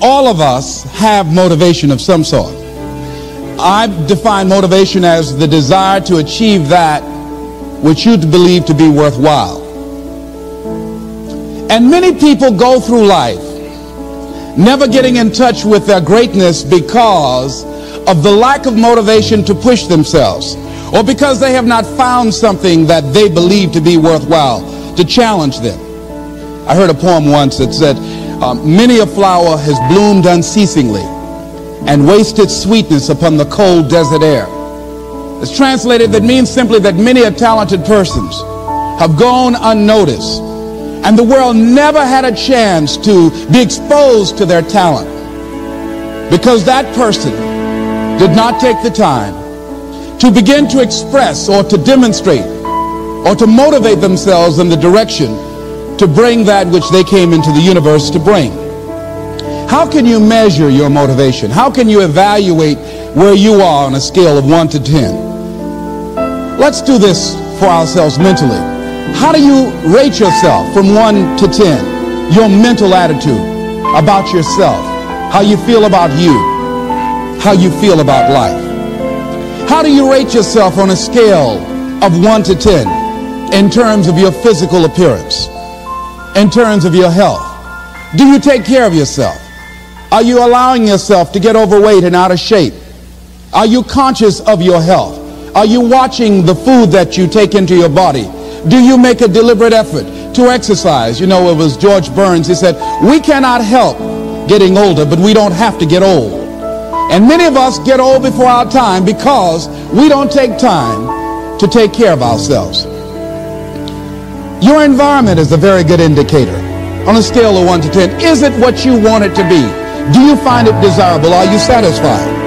All of us have motivation of some sort. I define motivation as the desire to achieve that which you believe to be worthwhile. And many people go through life never getting in touch with their greatness because of the lack of motivation to push themselves, or because they have not found something that they believe to be worthwhile to challenge them. I heard a poem once that said, many a flower has bloomed unceasingly and wasted sweetness upon the cold desert air. It's translated, that means simply that many a talented persons have gone unnoticed, and the world never had a chance to be exposed to their talent because that person did not take the time to begin to express or to demonstrate or to motivate themselves in the direction to bring that which they came into the universe to bring. How can you measure your motivation? How can you evaluate where you are on a scale of 1 to 10? Let's do this for ourselves mentally. How do you rate yourself from 1 to 10? Your mental attitude about yourself, how you feel about you, how you feel about life. How do you rate yourself on a scale of 1 to 10 in terms of your physical appearance, in terms of your health? Do you take care of yourself? Are you allowing yourself to get overweight and out of shape? Are you conscious of your health? Are you watching the food that you take into your body? Do you make a deliberate effort to exercise? You know, it was George Burns. He said, we cannot help getting older, but we don't have to get old. And many of us get old before our time because we don't take time to take care of ourselves. Your environment is a very good indicator. On a scale of 1 to 10, is it what you want it to be? Do you find it desirable? Are you satisfied?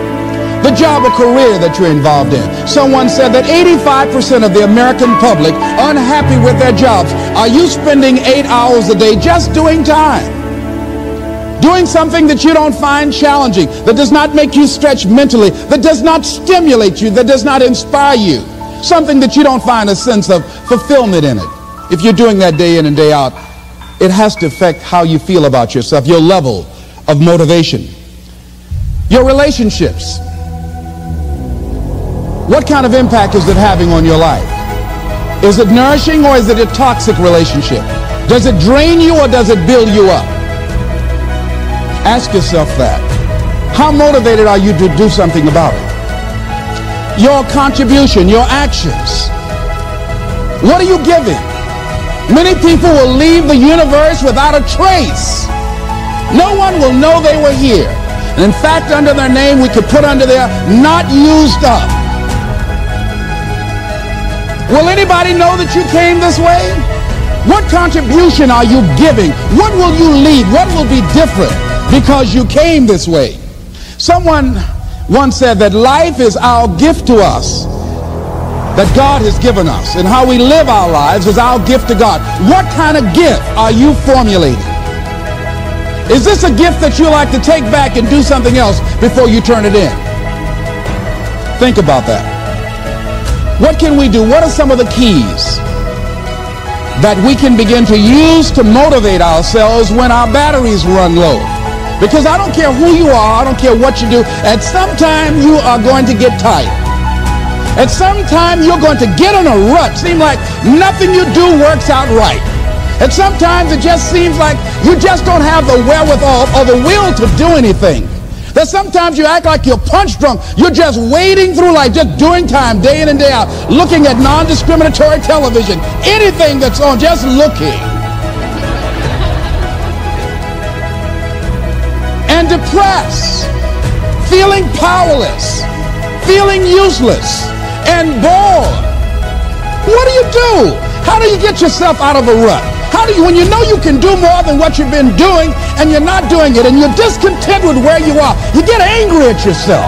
The job or career that you're involved in. Someone said that 85% of the American public are unhappy with their jobs. Are you spending 8 hours a day just doing time? Doing something that you don't find challenging, that does not make you stretch mentally, that does not stimulate you, that does not inspire you. Something that you don't find a sense of fulfillment in it. If you're doing that day in and day out, it has to affect how you feel about yourself, your level of motivation. Your relationships. What kind of impact is it having on your life? Is it nourishing or is it a toxic relationship? Does it drain you or does it build you up? Ask yourself that. How motivated are you to do something about it? Your contribution, your actions. What are you giving? Many people will leave the universe without a trace. No one will know they were here. And in fact, under their name, we could put under there, not used up. Will anybody know that you came this way? What contribution are you giving? What will you leave? What will be different because you came this way? Someone once said that life is our gift to us that God has given us, and how we live our lives is our gift to God. What kind of gift are you formulating? Is this a gift that you like to take back and do something else before you turn it in? Think about that. What can we do? What are some of the keys that we can begin to use to motivate ourselves when our batteries run low? Because I don't care who you are, I don't care what you do, at some time you are going to get tired. At some time you're going to get in a rut. Seem like nothing you do works out right. And sometimes it just seems like you just don't have the wherewithal or the will to do anything. That sometimes you act like you're punch drunk. You're just wading through life, just doing time day in and day out, looking at non-discriminatory television, anything that's on, just looking. And depressed, feeling powerless, feeling useless, and bored. What do you do? How do you get yourself out of a rut? How do you, when you know you can do more than what you've been doing and you're not doing it and you're discontent with where you are, you get angry at yourself.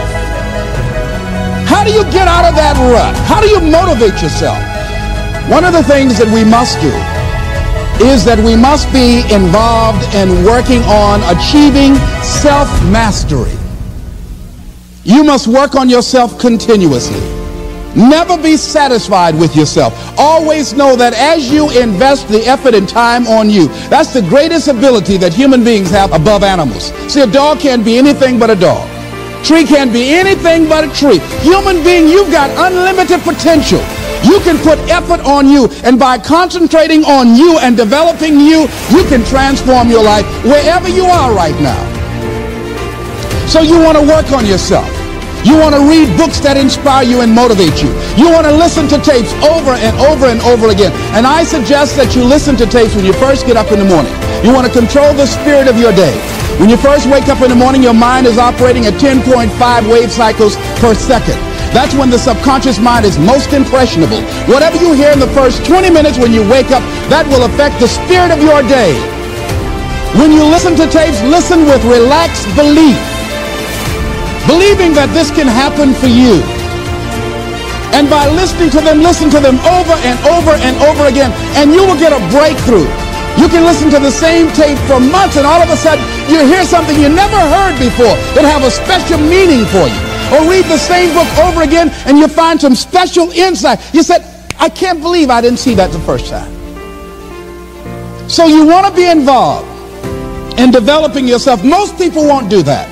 How do you get out of that rut? How do you motivate yourself? One of the things that we must do is that we must be involved in working on achieving self-mastery. You must work on yourself continuously. Never be satisfied with yourself. Always know that as you invest the effort and time on you, that's the greatest ability that human beings have above animals. See, a dog can't be anything but a dog. Tree can't be anything but a tree. Human being, you've got unlimited potential. You can put effort on you, and by concentrating on you and developing you, you can transform your life wherever you are right now. So you want to work on yourself. You want to read books that inspire you and motivate you. You want to listen to tapes over and over and over again. And I suggest that you listen to tapes when you first get up in the morning. You want to control the spirit of your day. When you first wake up in the morning, your mind is operating at 10.5 wave cycles per second. That's when the subconscious mind is most impressionable. Whatever you hear in the first 20 minutes when you wake up, that will affect the spirit of your day. When you listen to tapes, listen with relaxed belief. Believing that this can happen for you. And by listening to them, listen to them over and over and over again, and you will get a breakthrough. You can listen to the same tape for months, and all of a sudden you hear something you never heard before. It'll have a special meaning for you. Or read the same book over again, and you find some special insight. You said, I can't believe I didn't see that the first time. So you want to be involved in developing yourself. Most people won't do that.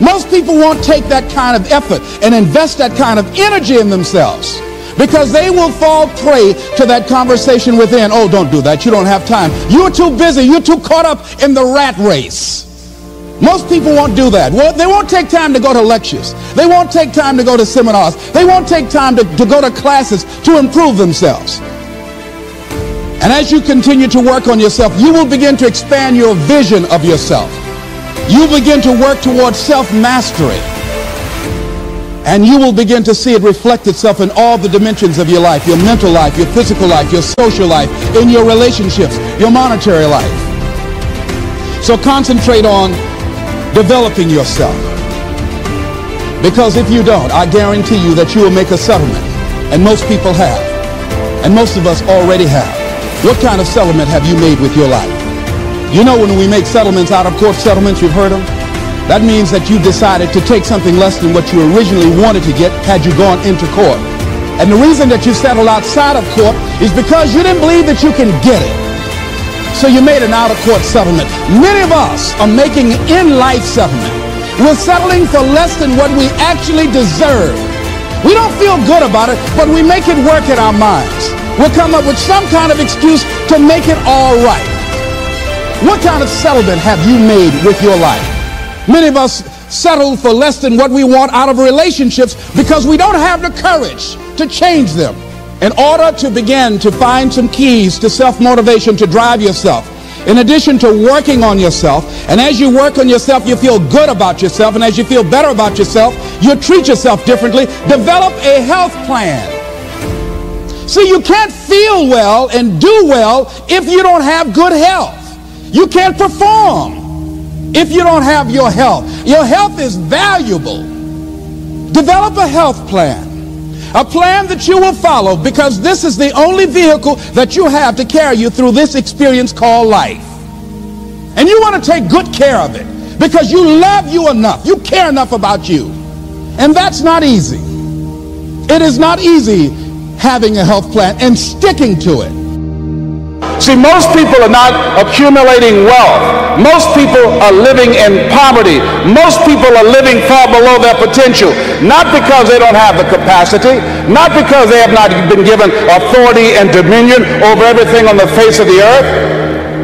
Most people won't take that kind of effort and invest that kind of energy in themselves, because they will fall prey to that conversation within. Oh, don't do that. You don't have time. You're too busy. You're too caught up in the rat race. Most people won't do that. Well, they won't take time to go to lectures. They won't take time to go to seminars. They won't take time to go to classes to improve themselves. And as you continue to work on yourself, you will begin to expand your vision of yourself. You begin to work towards self-mastery, and you will begin to see it reflect itself in all the dimensions of your life, your mental life, your physical life, your social life, in your relationships, your monetary life. So concentrate on developing yourself, because if you don't, I guarantee you that you will make a settlement, and most people have, and most of us already have. What kind of settlement have you made with your life? You know, when we make settlements, out-of-court settlements, you've heard them? That means that you decided to take something less than what you originally wanted to get had you gone into court. And the reason that you settled outside of court is because you didn't believe that you can get it. So you made an out-of-court settlement. Many of us are making an in-life settlement. We're settling for less than what we actually deserve. We don't feel good about it, but we make it work in our minds. We'll come up with some kind of excuse to make it all right. What kind of settlement have you made with your life? Many of us settle for less than what we want out of relationships because we don't have the courage to change them. In order to begin to find some keys to self-motivation to drive yourself, in addition to working on yourself, and as you work on yourself, you feel good about yourself, and as you feel better about yourself, you treat yourself differently. Develop a health plan. See, you can't feel well and do well if you don't have good health. You can't perform if you don't have your health. Your health is valuable. Develop a health plan. A plan that you will follow, because this is the only vehicle that you have to carry you through this experience called life. And you want to take good care of it because you love you enough. You care enough about you. And that's not easy. It is not easy having a health plan and sticking to it. See, most people are not accumulating wealth. Most people are living in poverty. Most people are living far below their potential, not because they don't have the capacity, not because they have not been given authority and dominion over everything on the face of the earth,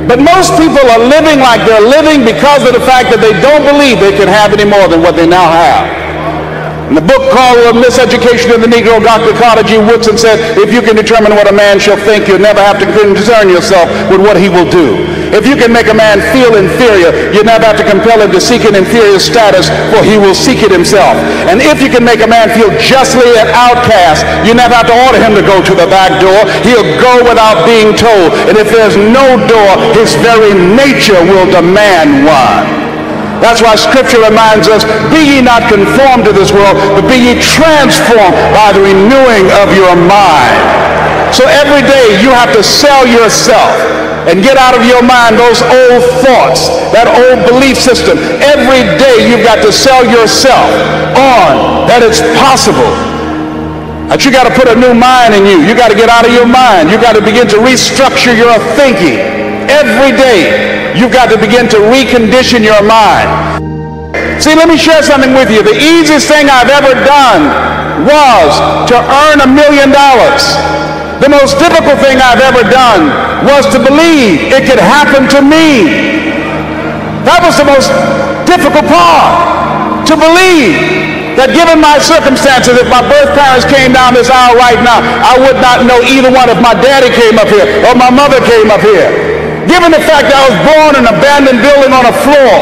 but most people are living like they're living because of the fact that they don't believe they can have any more than what they now have. In the book called Miseducation of the Negro, Dr. Carter G. Woodson said, if you can determine what a man shall think, you'll never have to concern yourself with what he will do. If you can make a man feel inferior, you never have to compel him to seek an inferior status, for he will seek it himself. And if you can make a man feel justly an outcast, you never have to order him to go to the back door. He'll go without being told. And if there's no door, his very nature will demand one. That's why Scripture reminds us, be ye not conformed to this world, but be ye transformed by the renewing of your mind. So every day you have to sell yourself and get out of your mind those old thoughts, that old belief system. Every day you've got to sell yourself on that it's possible That you got to put a new mind in you. You got to get out of your mind. You got to begin to restructure your thinking. Every day, you've got to begin to recondition your mind. See, let me share something with you. The easiest thing I've ever done was to earn $1 million. The most difficult thing I've ever done was to believe it could happen to me. That was the most difficult part, to believe that given my circumstances, if my birth parents came down this aisle right now, I would not know either one if my daddy came up here or my mother came up here. Given the fact that I was born in an abandoned building on a floor,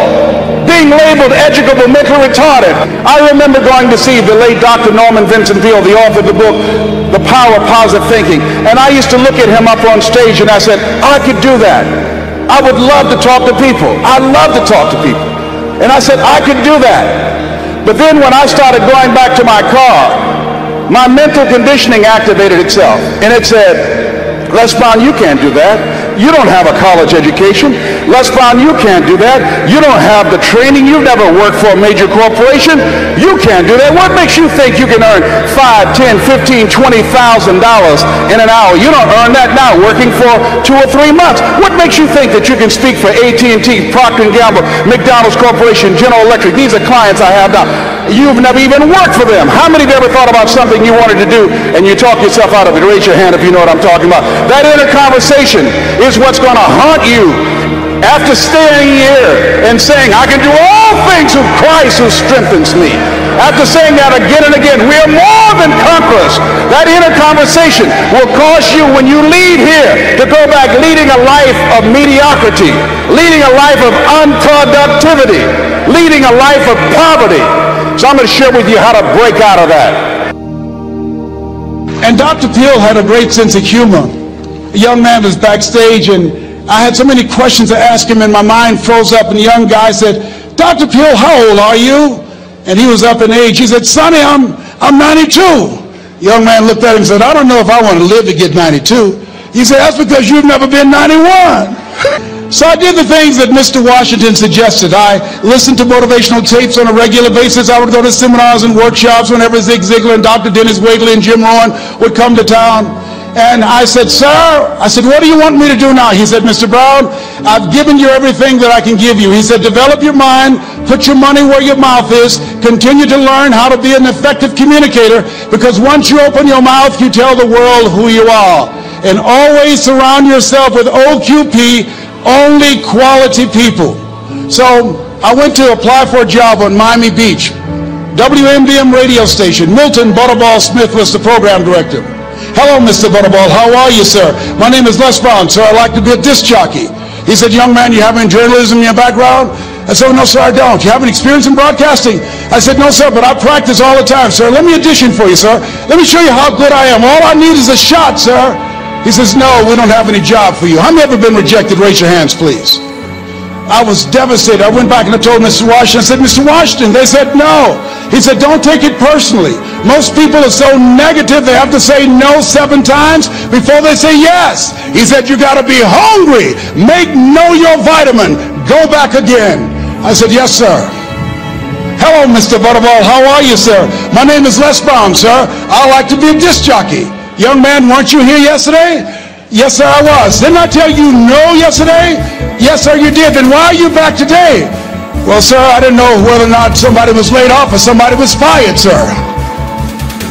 being labeled educable, mentally retarded. I remember going to see the late Dr. Norman Vincent Peale, the author of the book, The Power of Positive Thinking. And I used to look at him up on stage and I said, I could do that. I would love to talk to people. I love to talk to people. And I said, I could do that. But then when I started going back to my car, my mental conditioning activated itself. And it said, Les Brown, you can't do that. You don't have a college education. Les Brown, you can't do that. You don't have the training. You've never worked for a major corporation. You can't do that. What makes you think you can earn $5, $10, $15, $20,000 in an hour? You don't earn that now working for 2 or 3 months. What makes you think that you can speak for AT&T, Procter & Gamble, McDonald's Corporation, General Electric? These are clients I have now. You've never even worked for them. How many of you ever thought about something you wanted to do and you talk yourself out of it? Raise your hand if you know what I'm talking about. That inner conversation is what's going to haunt you after staying here and saying, I can do all things through Christ who strengthens me. After saying that again and again, we are more than conquerors. That inner conversation will cause you, when you leave here, to go back leading a life of mediocrity, leading a life of unproductivity, leading a life of poverty. So I'm going to share with you how to break out of that. And Dr. Peale had a great sense of humor. A young man was backstage, and I had so many questions to ask him, and my mind froze up, and the young guy said, Dr. Peale, how old are you? And he was up in age. He said, Sonny, I'm 92. The young man looked at him and said, I don't know if I want to live to get 92. He said, that's because you've never been 91. So I did the things that Mr. Washington suggested. I listened to motivational tapes on a regular basis. I would go to seminars and workshops whenever Zig Ziglar and Dr. Dennis Wagley and Jim Rohn would come to town. And I said, sir, what do you want me to do now? He said, Mr. Brown, I've given you everything that I can give you. He said, develop your mind, put your money where your mouth is, continue to learn how to be an effective communicator, because once you open your mouth, you tell the world who you are. And always surround yourself with OQP, only quality people. So I went to apply for a job on Miami Beach. WMBM radio station. Milton Butterball Smith was the program director. Hello, Mr. Butterball. How are you, sir? My name is Les Brown, sir. I'd like to be a disc jockey. He said, young man, you have any journalism in your background? I said, no, sir, I don't. You have any experience in broadcasting? I said, no, sir, but I practice all the time, sir. Let me audition for you, sir. Let me show you how good I am. All I need is a shot, sir. He says, no, we don't have any job for you. How many ever been rejected? Raise your hands, please. I was devastated. I went back and I told Mr. Washington, I said, Mr. Washington, they said no. He said, don't take it personally. Most people are so negative, they have to say no 7 times before they say yes. He said, you got to be hungry. Know your vitamin. Go back again. I said, yes, sir. Hello, Mr. Butterball. How are you, sir? My name is Les Brown, sir. I like to be a disc jockey. Young man, weren't you here yesterday? Yes, sir, I was. Didn't I tell you no yesterday? Yes, sir, you did. Then why are you back today? Well, sir, I didn't know whether or not somebody was laid off or somebody was fired, sir.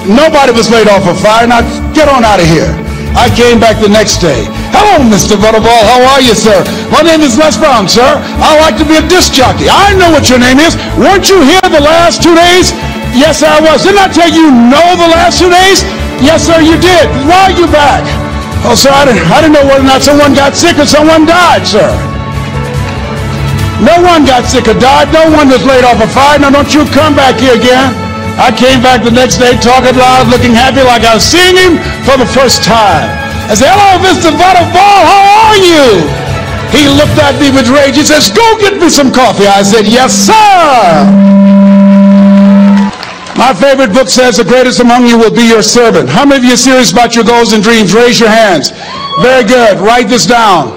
Nobody was laid off or fired. Now, get on out of here. I came back the next day. Hello, Mr. Butterball. How are you, sir? My name is Les Brown, sir. I like to be a disc jockey. I know what your name is. Weren't you here the last 2 days? Yes, sir, I was. Didn't I tell you no the last 2 days? Yes, sir, you did. Why are you back? Oh, sir, I didn't know whether or not someone got sick or someone died, sir. No one got sick or died. No one was laid off or fired. Now, don't you come back here again. I came back the next day talking loud, looking happy like I was seeing him for the first time. I said, hello, Mr. Butterball, how are you? He looked at me with rage. He says, go get me some coffee. I said, yes, sir. My favorite book says the greatest among you will be your servant. How many of you are serious about your goals and dreams? Raise your hands. Very good. Write this down.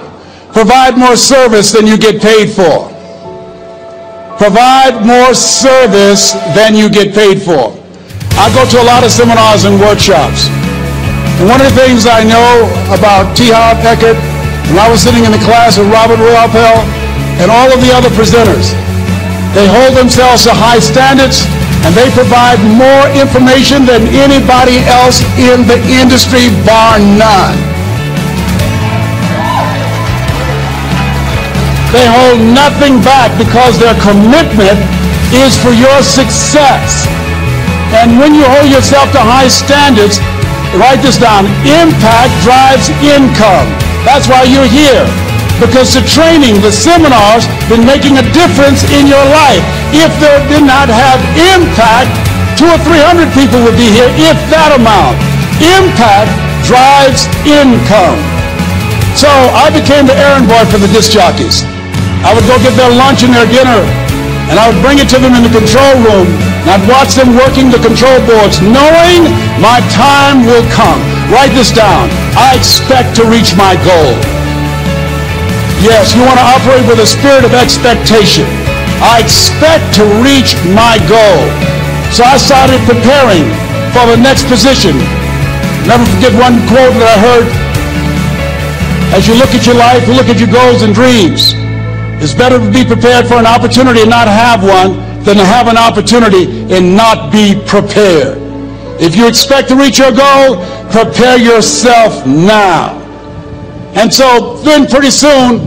Provide more service than you get paid for. Provide more service than you get paid for. I go to a lot of seminars and workshops. And one of the things I know about T. Harv Eker, when I was sitting in the class with Robert Ruppel and all of the other presenters, they hold themselves to high standards and they provide more information than anybody else in the industry, bar none. They hold nothing back because their commitment is for your success. And when you hold yourself to high standards, write this down, impact drives income. That's why you're here. Because the training, the seminars, been making a difference in your life. If there did not have impact, 200 or 300 people would be here, if that amount. Impact drives income. So I became the errand boy for the disc jockeys. I would go get their lunch and their dinner, and I would bring it to them in the control room, and I'd watch them working the control boards, knowing my time will come. Write this down. I expect to reach my goal. Yes, you want to operate with a spirit of expectation. I expect to reach my goal. So I started preparing for the next position. Never forget one quote that I heard. As you look at your life, you look at your goals and dreams. It's better to be prepared for an opportunity and not have one than to have an opportunity and not be prepared. If you expect to reach your goal, prepare yourself now. And so then pretty soon,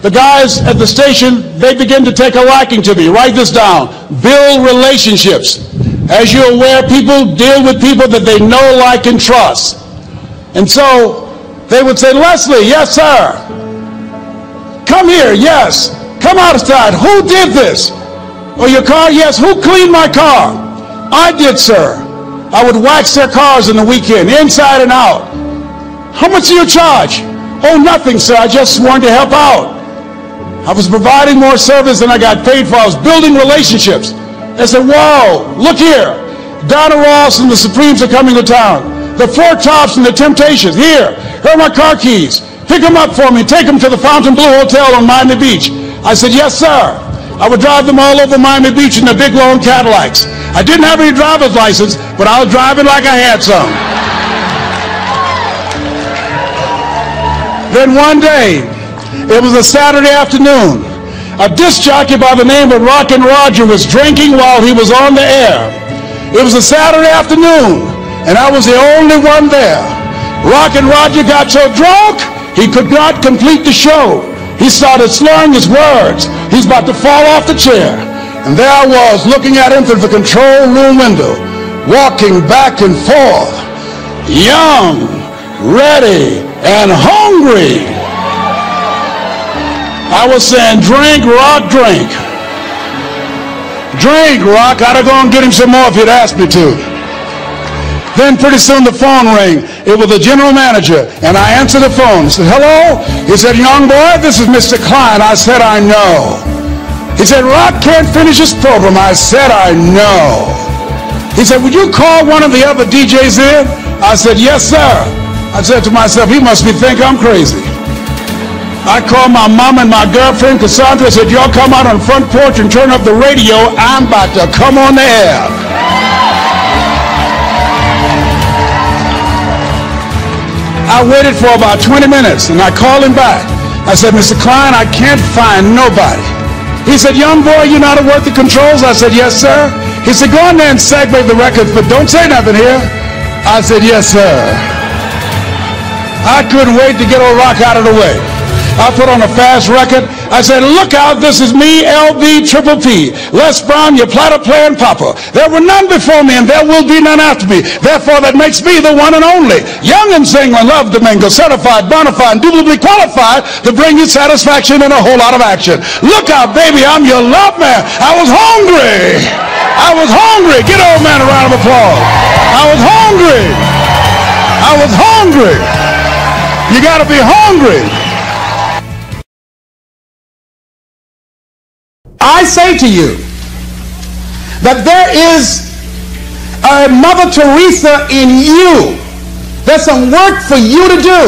the guys at the station, they begin to take a liking to me. Write this down. Build relationships. As you're aware, people deal with people that they know, like, and trust. And so they would say, Leslie, yes, sir. Come here, yes. Come outside. Who did this? Or your car? Yes. Who cleaned my car? I did, sir. I would wax their cars in the weekend, inside and out. How much do you charge? Oh, nothing, sir. I just wanted to help out. I was providing more service than I got paid for. I was building relationships. They said, whoa, look here. Donna Ross and the Supremes are coming to town. The Four Tops and the Temptations. Here are my car keys. Pick them up for me. Take them to the Fontainebleau Hotel on Miami Beach. I said, yes, sir. I would drive them all over Miami Beach in the big, long Cadillacs. I didn't have any driver's license, but I was driving like I had some. Then one day, it was a Saturday afternoon. A disc jockey by the name of Rockin' Roger was drinking while he was on the air. It was a Saturday afternoon, and I was the only one there. Rockin' Roger got so drunk, he could not complete the show. He started slurring his words. He's about to fall off the chair. And there I was, looking at him through the control room window, walking back and forth, young, ready, and hungry. I was saying, drink, Rock, drink. Drink, Rock. I'd have gone and get him some more if he'd asked me to. Then pretty soon the phone rang. It was the general manager, and I answered the phone. He said, hello? He said, young boy, this is Mr. Klein. I said, I know. He said, Rock can't finish his program. I said, I know. He said, would you call one of the other DJs in? I said, yes, sir. I said to myself, he must be think I'm crazy. I called my mom and my girlfriend, Cassandra, said, y'all come out on the front porch and turn up the radio. I'm about to come on the air. I waited for about 20 minutes, and I called him back. I said, Mr. Klein, I can't find nobody. He said, young boy, you know how to work the controls? I said, yes, sir. He said, go in there and segue the record, but don't say nothing here. I said, yes, sir. I couldn't wait to get old Rock out of the way. I put on a fast record. I said, look out, this is me, LB Triple P, Les Brown, your platter playing papa. There were none before me, and there will be none after me. Therefore, that makes me the one and only. Young and single, love Domingo, certified, bona fide, indubitably qualified to bring you satisfaction and a whole lot of action. Look out, baby, I'm your love man. I was hungry. I was hungry. Get old man a round of applause. I was hungry. I was hungry. You got to be hungry. I say to you that there is a Mother Teresa in you. There's some work for you to do.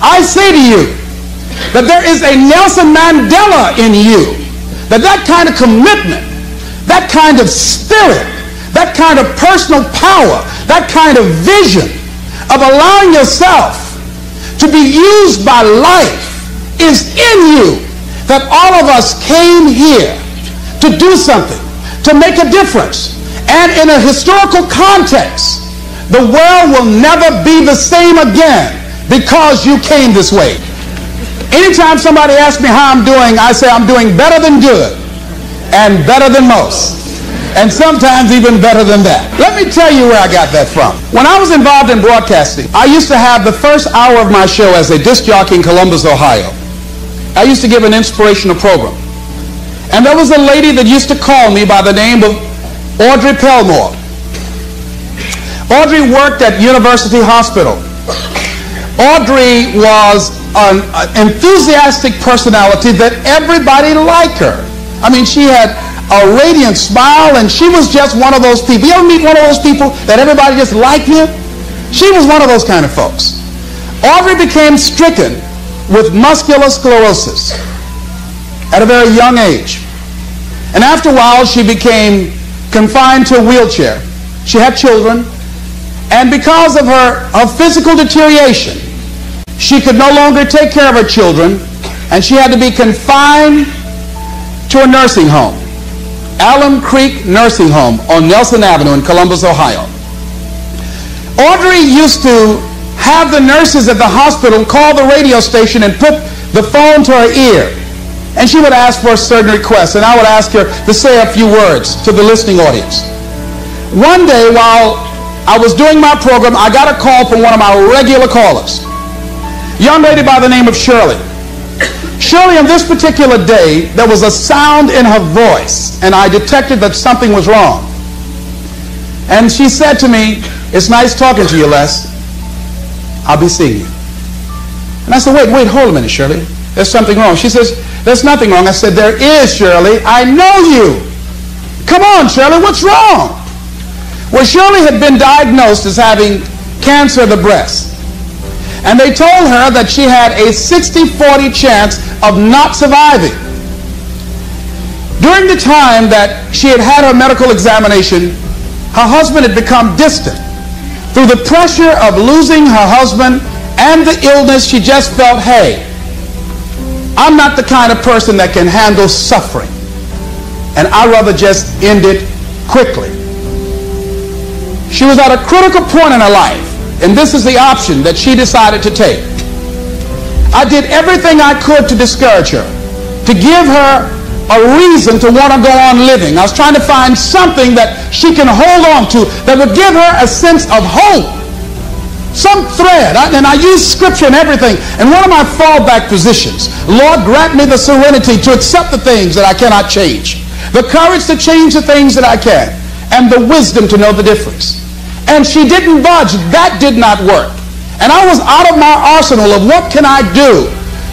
I say to you that there is a Nelson Mandela in you. That kind of commitment, that kind of spirit, that kind of personal power, that kind of vision of allowing yourself to be used by life is in you, that all of us came here to do something, to make a difference. And in a historical context, the world will never be the same again because you came this way. Anytime somebody asks me how I'm doing, I say I'm doing better than good and better than most, and sometimes even better than that. Let me tell you where I got that from. When I was involved in broadcasting, I used to have the first hour of my show as a disc jockey in Columbus, Ohio. I used to give an inspirational program. And there was a lady that used to call me by the name of Audrey Pelmore. Audrey worked at University Hospital. Audrey was an enthusiastic personality that everybody liked her. I mean, she had a radiant smile, and she was just one of those people. You ever meet one of those people that everybody just liked him? She was one of those kind of folks. Audrey became stricken with muscular sclerosis at a very young age. And after a while, she became confined to a wheelchair. She had children, and because of her physical deterioration, she could no longer take care of her children, and she had to be confined to a nursing home, Alum Creek Nursing Home on Nelson Avenue in Columbus, Ohio. Audrey used to have the nurses at the hospital call the radio station and put the phone to her ear, and she would ask for a certain request, and I would ask her to say a few words to the listening audience. One day, while I was doing my program, I got a call from one of my regular callers, a young lady by the name of Shirley. Shirley, on this particular day, there was a sound in her voice, and I detected that something was wrong. And she said to me, "It's nice talking to you, Les. I'll be seeing you." And I said, wait, hold a minute, Shirley. There's something wrong. She says, "There's nothing wrong." I said, "There is, Shirley. I know you. Come on, Shirley, what's wrong?" Well, Shirley had been diagnosed as having cancer of the breast. And they told her that she had a 60-40 chance of not surviving. During the time that she had had her medical examination, her husband had become distant. Through the pressure of losing her husband and the illness, she just felt, hey, I'm not the kind of person that can handle suffering, and I'd rather just end it quickly. She was at a critical point in her life, and this is the option that she decided to take. I did everything I could to discourage her, to give her a reason to want to go on living. I was trying to find something that she can hold on to that would give her a sense of hope, some thread. And I use scripture and everything. And one of my fallback positions, Lord, grant me the serenity to accept the things that I cannot change, the courage to change the things that I can, and the wisdom to know the difference. And she didn't budge. That did not work. And I was out of my arsenal of what can I do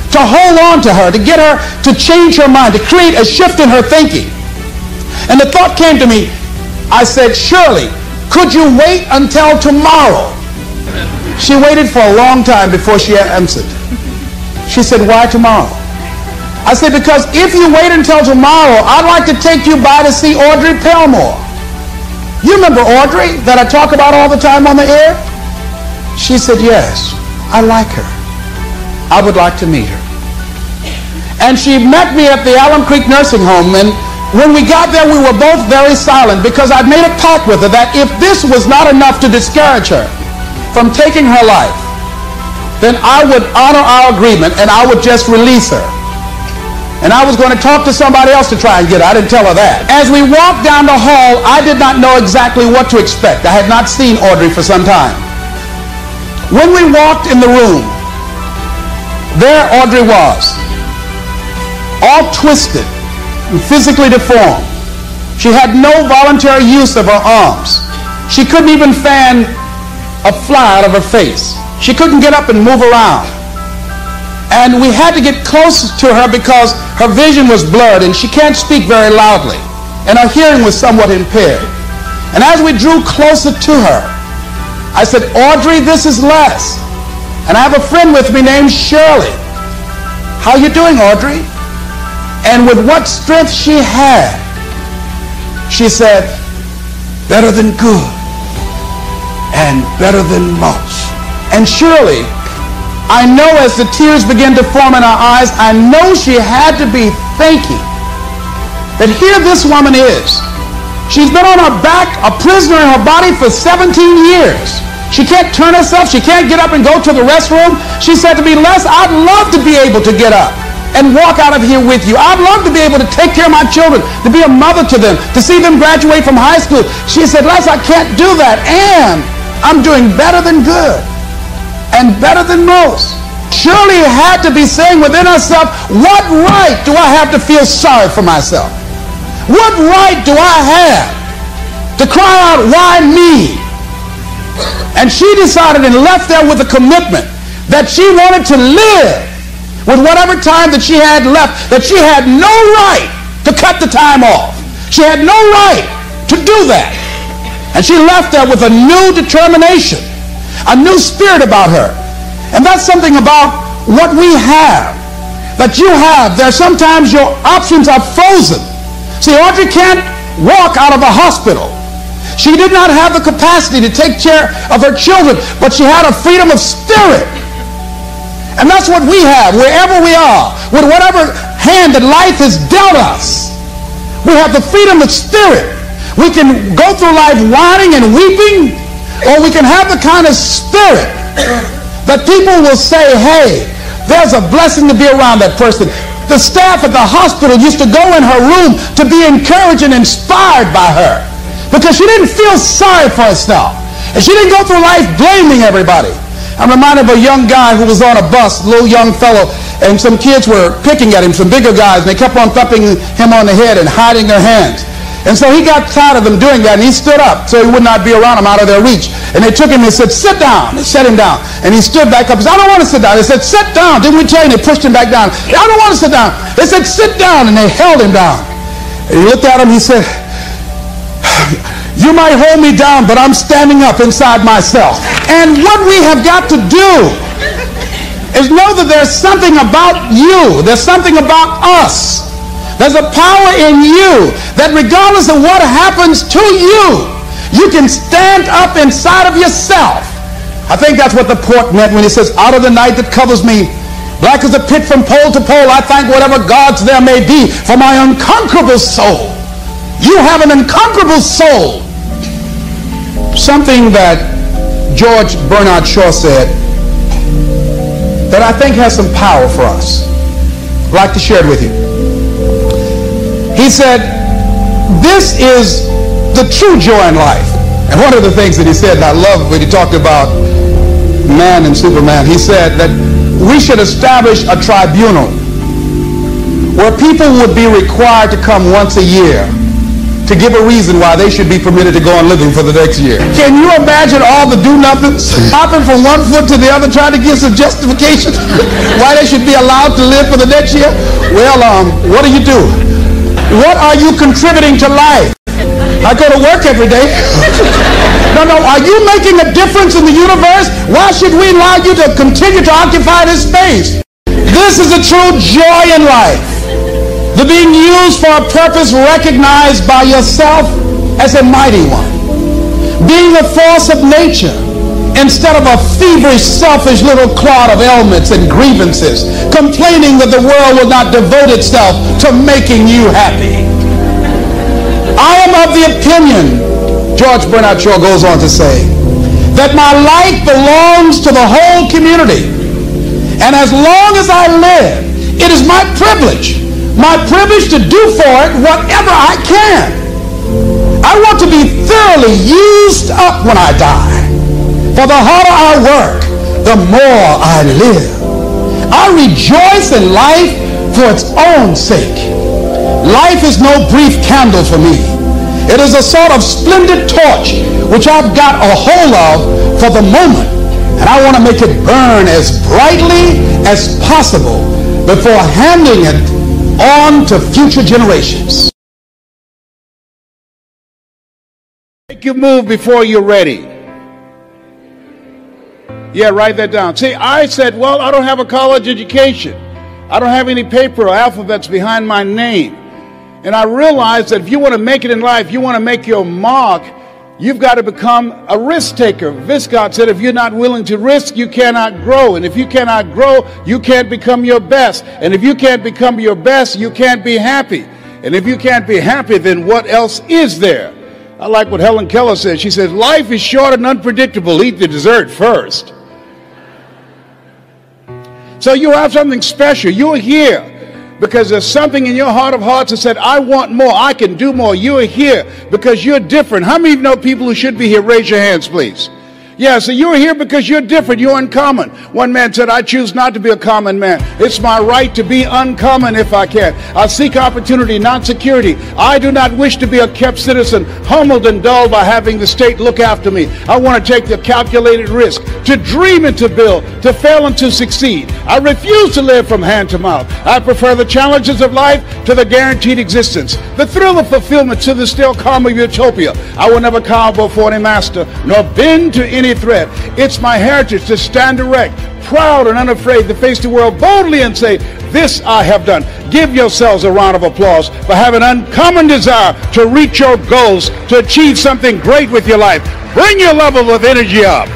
to hold on to her, to get her to change her mind, to create a shift in her thinking. And the thought came to me. I said, "Shirley, could you wait until tomorrow?" She waited for a long time before she answered. She said, "Why tomorrow?" I said, "Because if you wait until tomorrow, I'd like to take you by to see Audrey Pelmore. You remember Audrey that I talk about all the time on the air?" She said, "Yes, I like her. I would like to meet her." And she met me at the Alum Creek Nursing Home, and when we got there, we were both very silent because I'd made a pact with her that if this was not enough to discourage her from taking her life, then I would honor our agreement and I would just release her. And I was going to talk to somebody else to try and get her. I didn't tell her that. As we walked down the hall, I did not know exactly what to expect. I had not seen Audrey for some time. When we walked in the room, there Audrey was, all twisted and physically deformed. She had no voluntary use of her arms. She couldn't even fan a fly out of her face. She couldn't get up and move around. And we had to get close to her because her vision was blurred and she can't speak very loudly. And her hearing was somewhat impaired. And as we drew closer to her, I said, "Audrey, this is Les. And I have a friend with me named Shirley. How you doing, Audrey?" And with what strength she had, she said, better than good and better than most. And surely, I know as the tears begin to form in her eyes, I know she had to be thinking that here this woman is. She's been on her back, a prisoner in her body for 17 years. She can't turn herself. She can't get up and go to the restroom. She said to me, Les, I'd love to be able to get up and walk out of here with you. I'd love to be able to take care of my children, to be a mother to them, to see them graduate from high school. She said, Les, I can't do that. And I'm doing better than good and better than most. Surely had to be saying within herself, what right do I have to feel sorry for myself? What right do I have to cry out, why me? And she decided and left there with a commitment that she wanted to live with whatever time that she had left, that she had no right to cut the time off. She had no right to do that. And she left there with a new determination, a new spirit about her. And that's something about what we have, that you have. There sometimes your options are frozen. See, Audrey can't walk out of a hospital. She did not have the capacity to take care of her children, but she had a freedom of spirit. And that's what we have wherever we are, with whatever hand that life has dealt us. We have the freedom of spirit. We can go through life whining and weeping, or we can have the kind of spirit that people will say, hey, there's a blessing to be around that person. The staff at the hospital used to go in her room to be encouraged and inspired by her, because she didn't feel sorry for herself. And she didn't go through life blaming everybody. I'm reminded of a young guy who was on a bus, a little young fellow, and some kids were picking at him, some bigger guys, and they kept on thumping him on the head and hiding their hands. And so he got tired of them doing that, and he stood up so he would not be around them, out of their reach. And they took him and said, sit down. They set him down. And he stood back up. He said, I don't want to sit down. They said, sit down. Didn't we tell you? And they pushed him back down. I don't want to sit down. They said, sit down. And they held him down. And he looked at him. He said, you might hold me down, but I'm standing up inside myself. And what we have got to do is know that there's something about you. There's something about us. There's a power in you that regardless of what happens to you, you can stand up inside of yourself. I think that's what the poet meant when he says, out of the night that covers me, black as a pit from pole to pole, I thank whatever gods there may be for my unconquerable soul. You have an unconquerable soul. Something that George Bernard Shaw said that I think has some power for us. I'd like to share it with you. He said, this is the true joy in life. And one of the things that he said, and I love when he talked about man and Superman, he said that we should establish a tribunal where people would be required to come once a year to give a reason why they should be permitted to go on living for the next year. Can you imagine all the do-nothings hopping from one foot to the other trying to give some justification why they should be allowed to live for the next year? Well, what do you do? What are you contributing to life? I go to work every day. No, are you making a difference in the universe? Why should we allow you to continue to occupy this space? This is the true joy in life. The being used for a purpose recognized by yourself as a mighty one. Being a force of nature instead of a feverish, selfish little clod of ailments and grievances, complaining that the world will not devote itself to making you happy. I am of the opinion, George Bernard Shaw goes on to say, that my life belongs to the whole community. And as long as I live, it is my privilege to do for it whatever I can. I want to be thoroughly used up when I die. For the harder I work, the more I live. I rejoice in life for its own sake. Life is no brief candle for me. It is a sort of splendid torch which I've got a hold of for the moment. And I want to make it burn as brightly as possible before handing it on to future generations. Make your move before you're ready. Yeah, write that down. See, I said, well, I don't have a college education. I don't have any paper or alphabets behind my name. And I realized that if you want to make it in life, you want to make your mark, You've got to become a risk taker. Viscott said, if you're not willing to risk, you cannot grow. And if you cannot grow, you can't become your best. And if you can't become your best, you can't be happy. And if you can't be happy, then what else is there? I like what Helen Keller said. She says, life is short and unpredictable. Eat the dessert first. So you have something special. You're here because there's something in your heart of hearts that said, I want more, I can do more. You're here because you're different. How many of you know people who should be here? Raise your hands, please. Yeah, so you're here because you're different, you're uncommon. One man said, I choose not to be a common man. It's my right to be uncommon if I can. I seek opportunity, not security. I do not wish to be a kept citizen, humbled and dulled by having the state look after me. I want to take the calculated risk, to dream and to build, to fail and to succeed. I refuse to live from hand to mouth. I prefer the challenges of life to the guaranteed existence, the thrill of fulfillment to the still calm of utopia. I will never cower before any master, nor bend to any threat. It's my heritage to stand erect, proud and unafraid, to face the world boldly and say, this I have done. Give yourselves a round of applause for having an uncommon desire to reach your goals, to achieve something great with your life. Bring your level of energy up.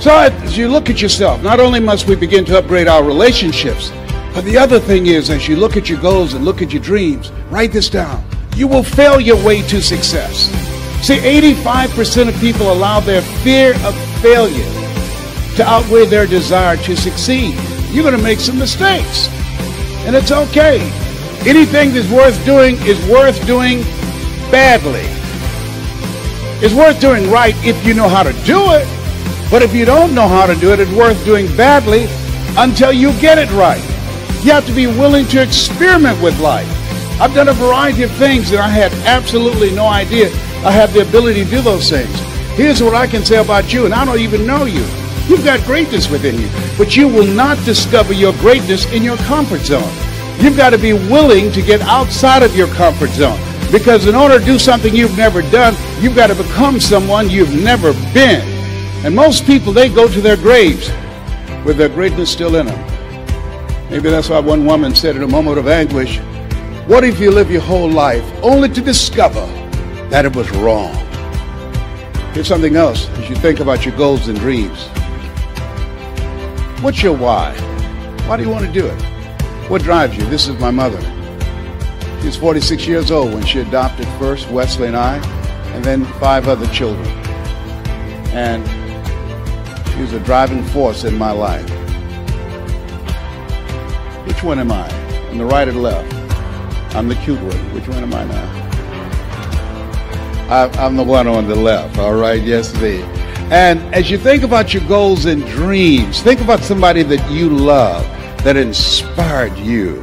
So as you look at yourself, not only must we begin to upgrade our relationships, but the other thing is, as you look at your goals and look at your dreams, write this down. You will fail your way to success. See, 85% of people allow their fear of failure to outweigh their desire to succeed. You're going to make some mistakes, and it's okay. Anything that's worth doing is worth doing badly. It's worth doing right if you know how to do it, but if you don't know how to do it, it's worth doing badly until you get it right. You have to be willing to experiment with life. I've done a variety of things and I had absolutely no idea I have the ability to do those things. Here's what I can say about you, and I don't even know you. You've got greatness within you, but you will not discover your greatness in your comfort zone. You've got to be willing to get outside of your comfort zone, because in order to do something you've never done, you've got to become someone you've never been. And most people, they go to their graves with their greatness still in them. Maybe that's why one woman said in a moment of anguish, what if you live your whole life only to discover that it was wrong? Here's something else as you think about your goals and dreams. What's your why? Why do you want to do it? What drives you? This is my mother. She was 46 years old when she adopted first Wesley and I, and then 5 other children. And she was a driving force in my life. Which one am I? On the right or the left? I'm the cute one. Which one am I now? I'm the one on the left, all right? Yes, indeed. And as you think about your goals and dreams, think about somebody that you love, that inspired you,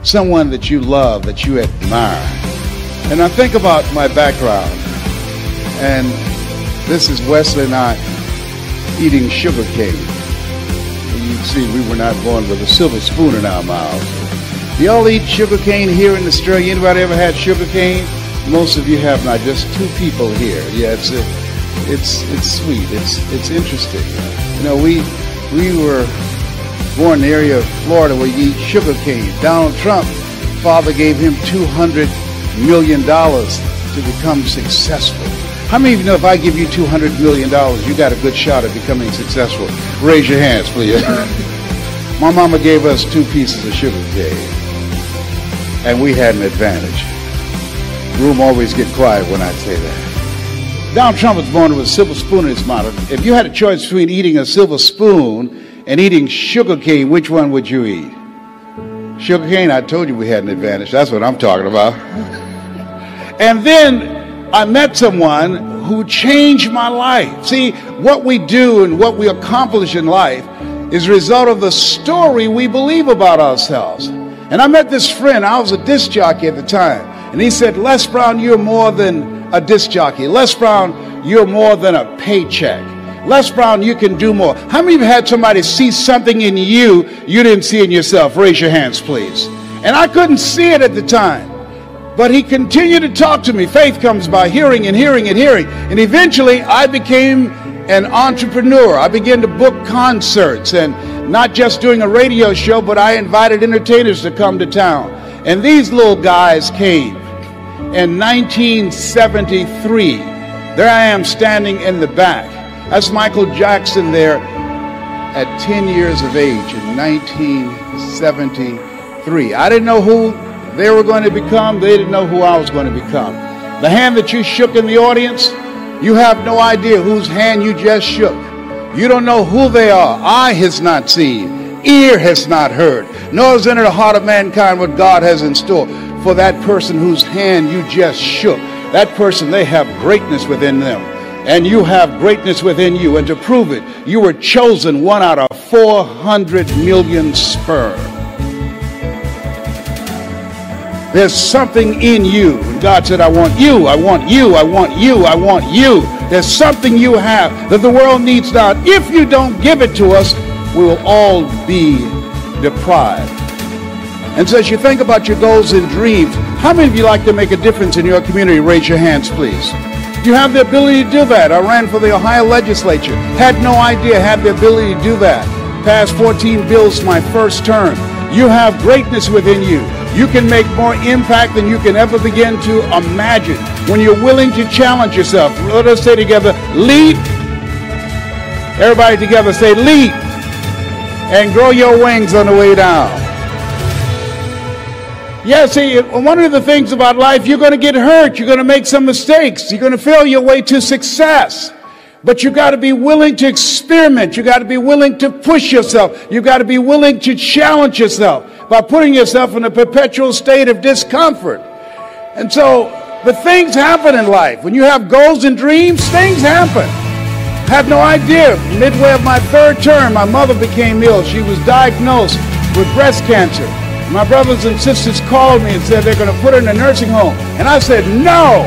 someone that you love, that you admire. And I think about my background, and this is Wesley and I eating sugar cane. You can see we were not born with a silver spoon in our mouths. Do y'all eat sugar cane here in Australia? Anybody ever had sugar cane? Most of you have not. Just 2 people here. Yeah, it's sweet. It's interesting. You know, we were born in the area of Florida where you eat sugar cane. Donald Trump, father gave him $200 million to become successful. How many of you know if I give you $200 million, you got a good shot at becoming successful? Raise your hands, please. My mama gave us 2 pieces of sugar cane, and we had an advantage. The room always get quiet when I say that. Donald Trump was born with a silver spoon in his mouth. If you had a choice between eating a silver spoon and eating sugar cane, which one would you eat? Sugar cane, I told you we had an advantage. That's what I'm talking about. And then I met someone who changed my life. See, what we do and what we accomplish in life is a result of the story we believe about ourselves. And I met this friend. I was a disc jockey at the time. And he said, Les Brown, you're more than a disc jockey. Les Brown, you're more than a paycheck. Les Brown, you can do more. How many of you had somebody see something in you you didn't see in yourself? Raise your hands, please. And I couldn't see it at the time. But he continued to talk to me. Faith comes by hearing and hearing and hearing. And eventually I became an entrepreneur. I began to book concerts, and not just doing a radio show, but I invited entertainers to come to town. And these little guys came in 1973 There I am standing in the back. That's Michael Jackson there at 10 years of age in 1973. I didn't know who they were going to become. They didn't know who I was going to become. The hand that you shook in the audience, you have no idea whose hand you just shook. You don't know who they are. Eye has not seen, ear has not heard, nor has entered the heart of mankind what God has in store for that person whose hand you just shook. That person, they have greatness within them. And you have greatness within you. And to prove it, you were chosen 1 out of 400 million sperm. There's something in you. And God said, I want you, I want you, I want you, I want you. There's something you have that the world needs not. If you don't give it to us, we will all be deprived. And so as you think about your goals and dreams, how many of you like to make a difference in your community? Raise your hands, please. You have the ability to do that. I ran for the Ohio legislature. Had no idea I had the ability to do that. Passed 14 bills my first term. You have greatness within you. You can make more impact than you can ever begin to imagine when you're willing to challenge yourself. Let us say together, leap. Everybody together say, leap. And grow your wings on the way down. Yeah, see, one of the things about life, you're going to get hurt. You're going to make some mistakes. You're going to fail your way to success. But you got to be willing to experiment. You got to be willing to push yourself. You got to be willing to challenge yourself by putting yourself in a perpetual state of discomfort. And so, the things happen in life. When you have goals and dreams, things happen. I had no idea. Midway of my third term, my mother became ill. She was diagnosed with breast cancer. My brothers and sisters called me and said they're going to put her in a nursing home. And I said, no.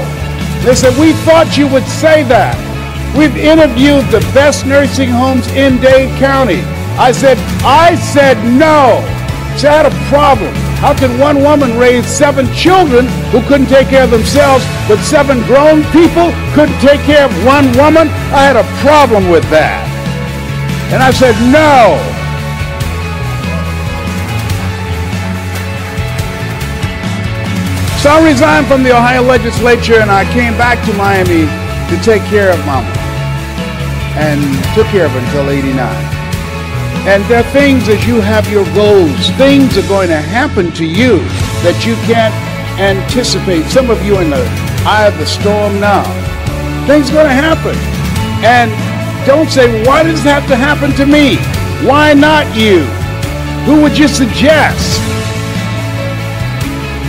They said, we thought you would say that. We've interviewed the best nursing homes in Dade County. I said no. She had a problem. How can one woman raise 7 children who couldn't take care of themselves, but 7 grown people couldn't take care of one woman? I had a problem with that. And I said, no. So I resigned from the Ohio legislature and I came back to Miami to take care of Mama. And took care of her until 89. And there are things as you have your goals, things are going to happen to you that you can't anticipate. Some of you are in the eye of the storm now. Things are going to happen. And don't say, why does it have to happen to me? Why not you? Who would you suggest?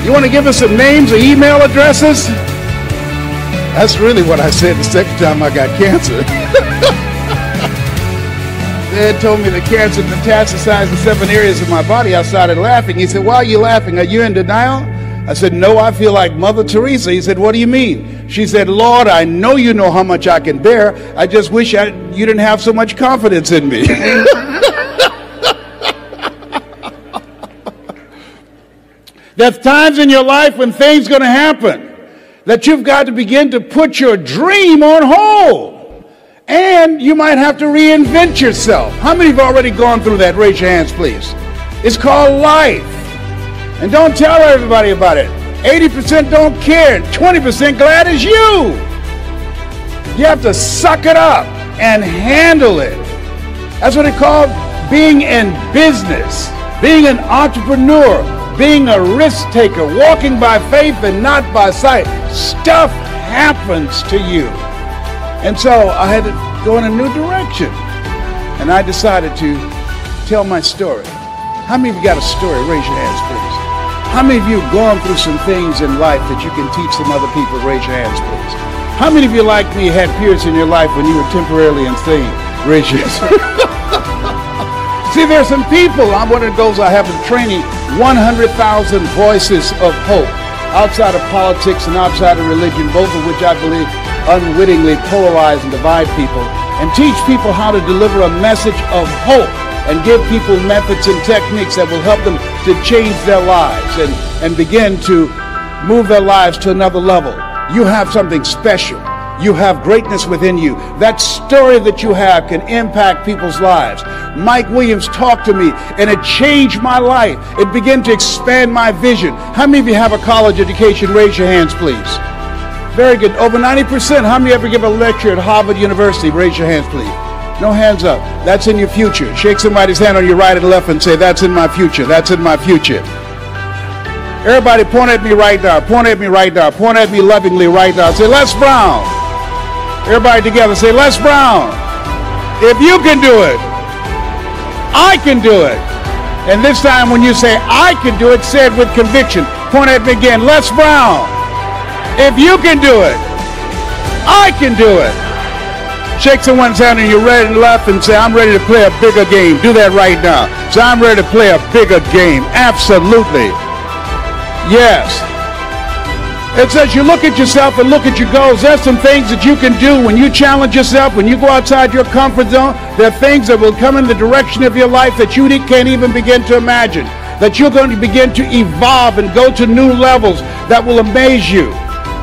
You want to give us some names or email addresses? That's really what I said the second time I got cancer. They had told me the cancer metastasized in 7 areas of my body. I started laughing. He said, why are you laughing? Are you in denial? I said, no, I feel like Mother Teresa. He said, what do you mean? She said, Lord, I know you know how much I can bear. I just wish you didn't have so much confidence in me. There's times in your life when things are going to happen that you've got to begin to put your dream on hold. And you might have to reinvent yourself. How many have already gone through that? Raise your hands, please. It's called life. And don't tell everybody about it. 80% don't care. 20% glad it's you. You have to suck it up and handle it. That's what they call being in business, being an entrepreneur, being a risk taker, walking by faith and not by sight. Stuff happens to you. And so I had to go in a new direction. And I decided to tell my story. How many of you got a story? Raise your hands, please. How many of you have gone through some things in life that you can teach some other people? Raise your hands, please. How many of you, like me, had periods in your life when you were temporarily insane? Raise your hands. See, there's some people, one of the goals I have in training, 100,000 voices of hope outside of politics and outside of religion, both of which I believe unwittingly polarize and divide people, and teach people how to deliver a message of hope and give people methods and techniques that will help them to change their lives and begin to move their lives to another level. You have something special. You have greatness within you. That story that you have can impact people's lives. Mike Williams talked to me and it changed my life. It began to expand my vision. How many of you have a college education? Raise your hands, please. Very good. Over 90%. How many ever give a lecture at Harvard University? Raise your hands, please. No hands up. That's in your future. Shake somebody's hand on your right and left and say, that's in my future. That's in my future. Everybody point at me right now. Point at me right now. Point at me lovingly right now. Say, Les Brown. Everybody together say, Les Brown. If you can do it, I can do it. And this time when you say, I can do it, say it with conviction. Point at me again. Les Brown. If you can do it, I can do it. Shake someone's hand on your right and left and say, I'm ready to play a bigger game. Do that right now. Say, I'm ready to play a bigger game. Absolutely. Yes. It says you look at yourself and look at your goals. There's some things that you can do when you challenge yourself, when you go outside your comfort zone. There are things that will come in the direction of your life that you can't even begin to imagine. That you're going to begin to evolve and go to new levels that will amaze you.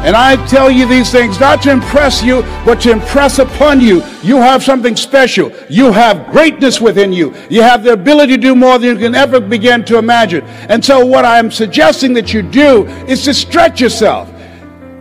And I tell you these things not to impress you, but to impress upon you. You have something special. You have greatness within you. You have the ability to do more than you can ever begin to imagine. And so what I'm suggesting that you do is to stretch yourself.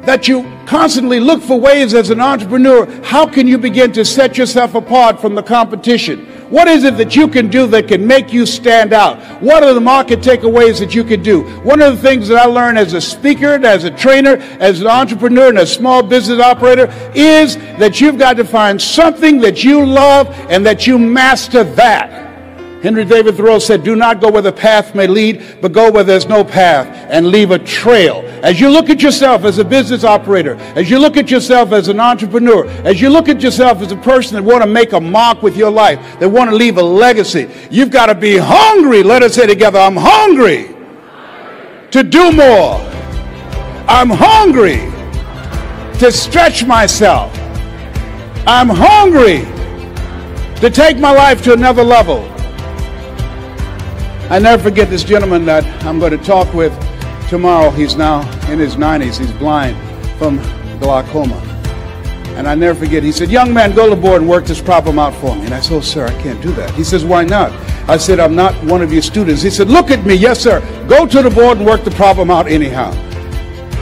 That you constantly look for ways as an entrepreneur, how can you begin to set yourself apart from the competition? What is it that you can do that can make you stand out? What are the market takeaways that you can do? One of the things that I learned as a speaker, as a trainer, as an entrepreneur, and a small business operator is that you've got to find something that you love and that you master that. Henry David Thoreau said, do not go where the path may lead, but go where there's no path and leave a trail. As you look at yourself as a business operator, as you look at yourself as an entrepreneur, as you look at yourself as a person that want to make a mark with your life, that want to leave a legacy, you've got to be hungry. Let us say together, I'm hungry to do more. I'm hungry to stretch myself. I'm hungry to take my life to another level. I never forget this gentleman that I'm going to talk with tomorrow. He's now in his 90s. He's blind from glaucoma. And I never forget, he said, young man, go to the board and work this problem out for me. And I said, oh, sir, I can't do that. He says, why not? I said, I'm not one of your students. He said, look at me. Yes, sir. Go to the board and work the problem out anyhow.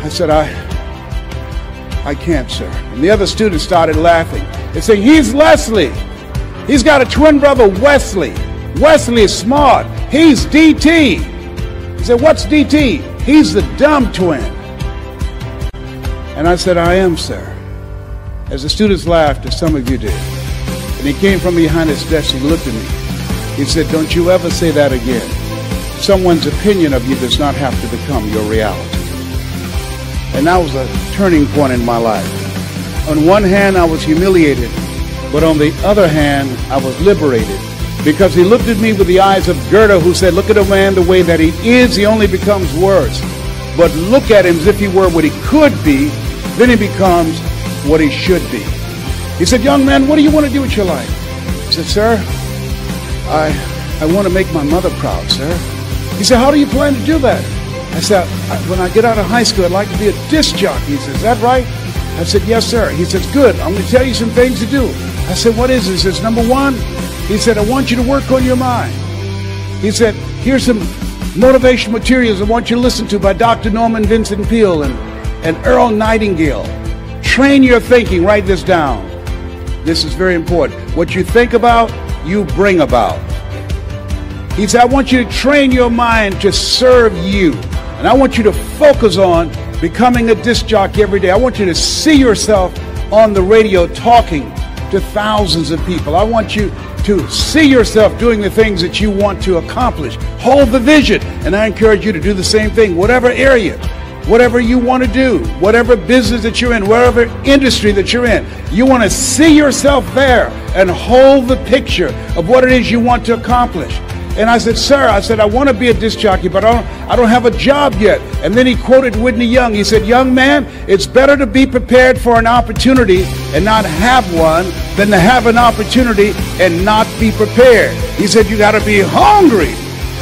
I said, I can't, sir. And the other students started laughing. They said, he's Leslie. He's got a twin brother, Wesley. Wesley is smart. He's DT. He said, what's DT? He's the dumb twin. And I said, I am, sir. As the students laughed, as some of you did. And he came from behind his desk, he looked at me. He said, don't you ever say that again. Someone's opinion of you does not have to become your reality. And that was a turning point in my life. On one hand, I was humiliated, but on the other hand, I was liberated. Because he looked at me with the eyes of Goethe, who said, look at a man the way that he is, he only becomes worse. But look at him as if he were what he could be, then he becomes what he should be. He said, young man, what do you want to do with your life? I said, sir, I want to make my mother proud, sir. He said, how do you plan to do that? I said, when I get out of high school, I'd like to be a disc jockey. He says, is that right? I said, yes, sir. He says, good, I'm going to tell you some things to do. I said, what is it? He says, number one, he said, I want you to work on your mind. He said, here's some motivational materials I want you to listen to by Dr. Norman Vincent Peale and Earl Nightingale. Train your thinking. Write this down. This is very important. What you think about, you bring about. He said, I want you to train your mind to serve you. And I want you to focus on becoming a disc jockey every day. I want you to see yourself on the radio talking to thousands of people. I want you to see yourself doing the things that you want to accomplish. Hold the vision. And I encourage you to do the same thing. Whatever area, whatever you want to do, whatever business that you're in, whatever industry that you're in, you want to see yourself there and hold the picture of what it is you want to accomplish. And I said, sir, I want to be a disc jockey, but I don't have a job yet. And then he quoted Whitney Young. He said, young man, it's better to be prepared for an opportunity and not have one than to have an opportunity and not be prepared. He said, you got to be hungry.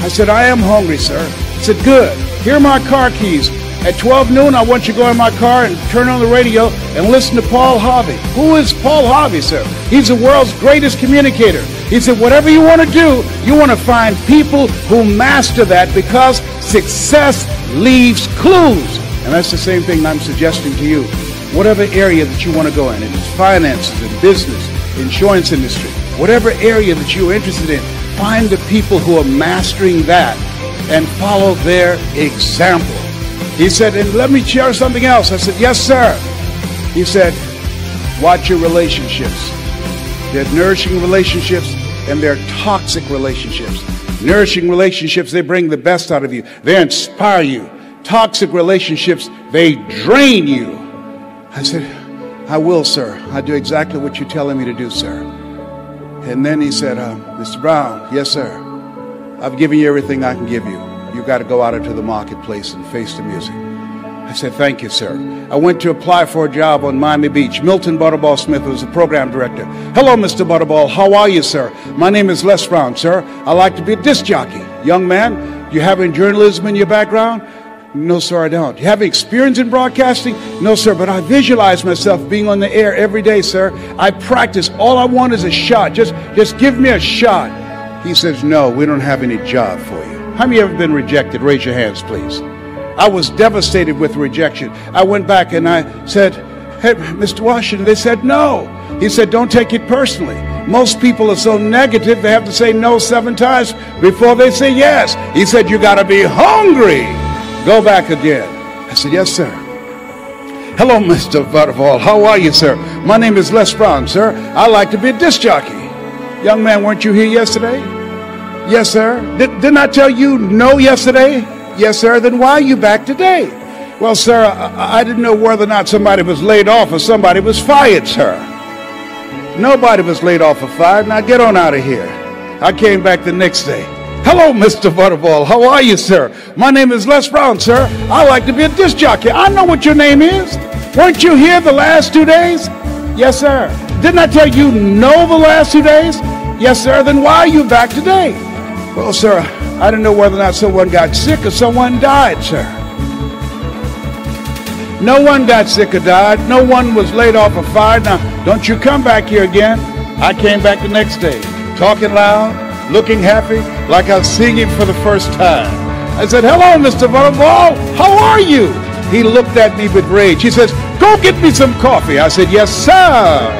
I said, I am hungry, sir. He said, good. Here are my car keys. At 12 noon, I want you to go in my car and turn on the radio and listen to Paul Harvey. Who is Paul Harvey, sir? He's the world's greatest communicator. He said, whatever you want to do, you want to find people who master that, because success leaves clues. And that's the same thing I'm suggesting to you. whatever area that you want to go in it's finances, in business, insurance industry, whatever area that you're interested in, find the people who are mastering that and follow their example. He said, and let me share something else. I said, yes, sir. He said, watch your relationships. They're nourishing relationships and they're toxic relationships. Nourishing relationships, they bring the best out of you. They inspire you. Toxic relationships, they drain you. I said, I will, sir. I do exactly what you're telling me to do, sir. And then he said, Mr. Brown, yes, sir. I've given you everything I can give you. You've got to go out into the marketplace and face the music. I said, thank you, sir. I went to apply for a job on Miami Beach. Milton Butterball Smith was the program director. Hello, Mr. Butterball. How are you, sir? My name is Les Brown, sir. I like to be a disc jockey. Young man, you have any journalism in your background? No, sir, I don't. You have experience in broadcasting? No, sir, but I visualize myself being on the air every day, sir. I practice. All I want is a shot. Just give me a shot. He says, no, we don't have any job for you. How many of you ever been rejected? Raise your hands, please. I was devastated with rejection. I went back and I said, hey, Mr. Washington, they said no. He said, don't take it personally. Most people are so negative, they have to say no 7 times before they say yes. He said, you got to be hungry. Go back again. I said, yes, sir. Hello, Mr. Butterball. How are you, sir? My name is Les Brown, sir. I like to be a disc jockey. Young man, weren't you here yesterday? Yes, sir. Didn't I tell you no yesterday? Yes, sir. Then why are you back today? Well, sir, I didn't know whether or not somebody was laid off or somebody was fired, sir. Nobody was laid off or fired. Now get on out of here. I came back the next day. Hello, Mr. Butterball. How are you, sir? My name is Les Brown, sir. I like to be a disc jockey. I know what your name is. Weren't you here the last 2 days? Yes, sir. Didn't I tell you no the last 2 days? Yes, sir. Then why are you back today? Well, sir, I didn't know whether or not someone got sick or someone died, sir. No one got sick or died. No one was laid off or fired. Now, don't you come back here again. I came back the next day, talking loud, looking happy, like I was seeing him for the first time. I said, hello, Mr. Butterball. How are you? He looked at me with rage. He says, go get me some coffee. I said, yes, sir.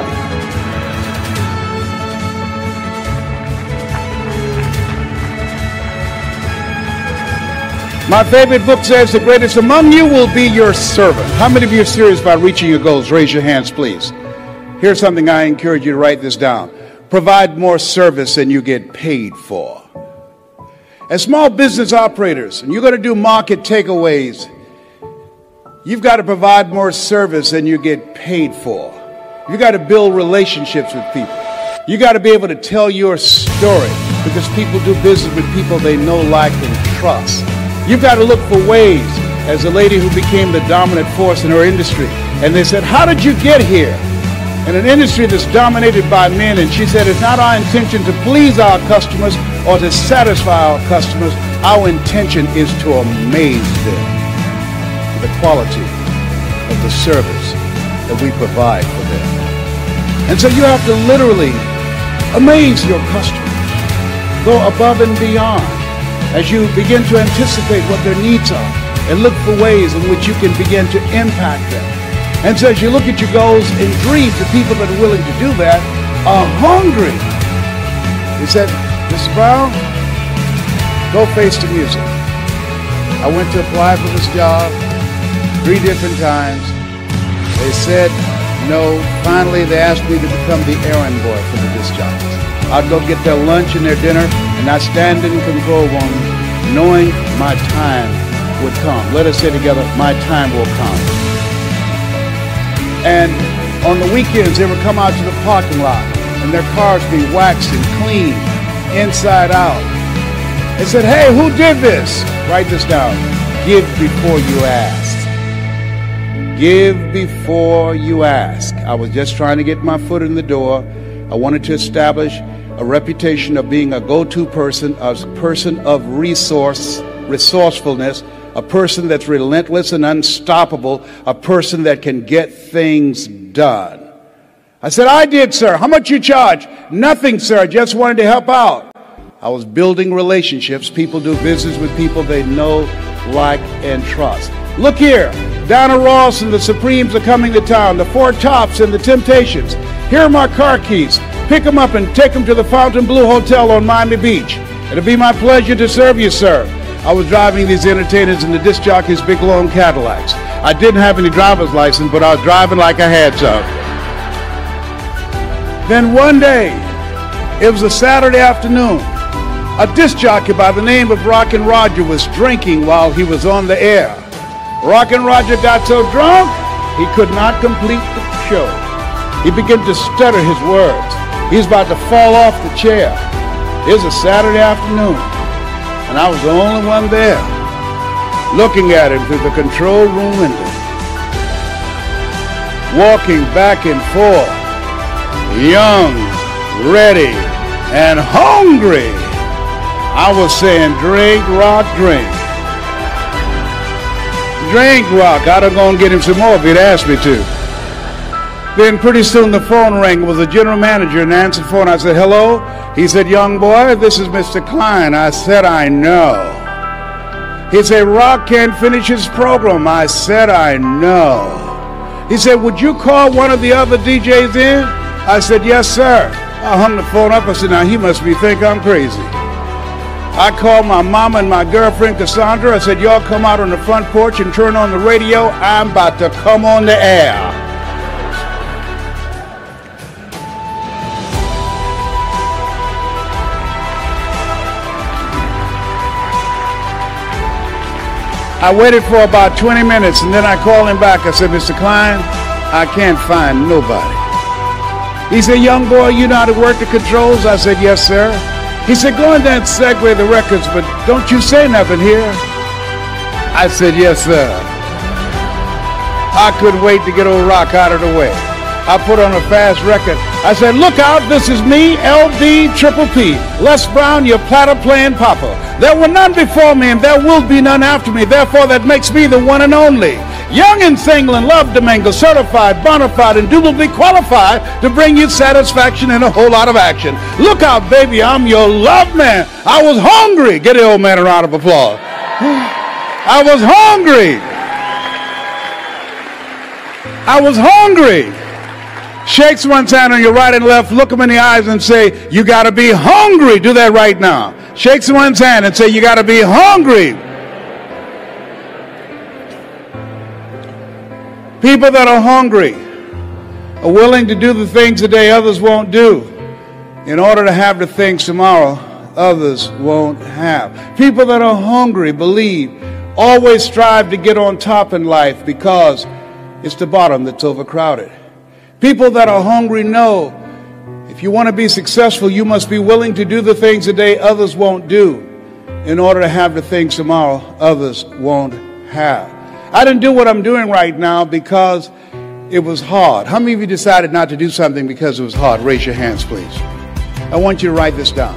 My favorite book says the greatest among you will be your servant. How many of you are serious about reaching your goals? Raise your hands, please. Here's something I encourage you to write this down. Provide more service than you get paid for. As small business operators, and you're going to do market takeaways, you've got to provide more service than you get paid for. You've got to build relationships with people. You've got to be able to tell your story because people do business with people they know, like, and trust. You've got to look for ways, as a lady who became the dominant force in her industry. And they said, how did you get here? In an industry that's dominated by men, and she said, it's not our intention to please our customers or to satisfy our customers. Our intention is to amaze them with the quality of the service that we provide for them. And so you have to literally amaze your customers. Go above and beyond as you begin to anticipate what their needs are and look for ways in which you can begin to impact them. And so as you look at your goals and dreams, the people that are willing to do that are hungry. He said, Mr. Brown, go face the music. I went to apply for this job 3 different times. They said no. Finally, they asked me to become the errand boy for the disc jockeys. I'd go get their lunch and their dinner, and I'd stand in control room knowing my time would come. Let us say together, my time will come. And on the weekends, they would come out to the parking lot, and their cars be waxed and cleaned inside out. They said, hey, who did this? Write this down. Give before you ask. Give before you ask. I was just trying to get my foot in the door. I wanted to establish a reputation of being a go-to person, a person of resourcefulness, a person that's relentless and unstoppable, a person that can get things done. I said, I did, sir. How much you charge? Nothing, sir. I just wanted to help out. I was building relationships. People do business with people they know, like, and trust. Look here, Donna Ross and the Supremes are coming to town, the Four Tops and the Temptations. Here are my car keys. Pick them up and take them to the Fontainebleau Hotel on Miami Beach. It'll be my pleasure to serve you, sir. I was driving these entertainers in the disc jockey's big long Cadillacs. I didn't have any driver's license, but I was driving like I had some. Then one day, it was a Saturday afternoon, a disc jockey by the name of Rockin' Roger was drinking while he was on the air. Rockin' Roger got so drunk, he could not complete the show. He began to stutter his words. He was about to fall off the chair. It was a Saturday afternoon, and I was the only one there, looking at him through the control room window, walking back and forth, young, ready, and hungry. I was saying, drink, rock, drink. Drink, rock. I'd have gone and get him some more if he'd asked me to. Then pretty soon the phone rang. It was the general manager, and I answered the phone. I said, hello? He said, young boy, this is Mr. Klein. I said, I know. He said, Rock can't finish his program. I said, I know. He said, would you call one of the other DJs in? I said, yes, sir. I hung the phone up. I said, now he must think I'm crazy. I called my mama and my girlfriend, Cassandra. I said, y'all come out on the front porch and turn on the radio. I'm about to come on the air. I waited for about 20 minutes, and then I called him back. I said, Mr. Klein, I can't find nobody. He said, young boy, you know how to work the controls? I said, yes, sir. He said, go in there and segue the records, but don't you say nothing here. I said, yes, sir. I couldn't wait to get old Rock out of the way. I put on a fast record. I said, look out, this is me, LD Triple P, Les Brown, your platter playing papa. There were none before me, and there will be none after me. Therefore, that makes me the one and only. Young and single and love to mingle, certified, bona fide, indubitably qualified to bring you satisfaction and a whole lot of action. Look out, baby, I'm your love man. I was hungry. Get the old man a round of applause. I was hungry. I was hungry. Shake someone's hand on your right and left, look them in the eyes and say, you got to be hungry. Do that right now. Shake someone's hand and say, you got to be hungry. People that are hungry are willing to do the things today others won't do in order to have the things tomorrow others won't have. People that are hungry believe, always strive to get on top in life because it's the bottom that's overcrowded. People that are hungry know if you want to be successful, you must be willing to do the things today others won't do in order to have the things tomorrow others won't have. I didn't do what I'm doing right now because it was hard. How many of you decided not to do something because it was hard? Raise your hands, please. I want you to write this down.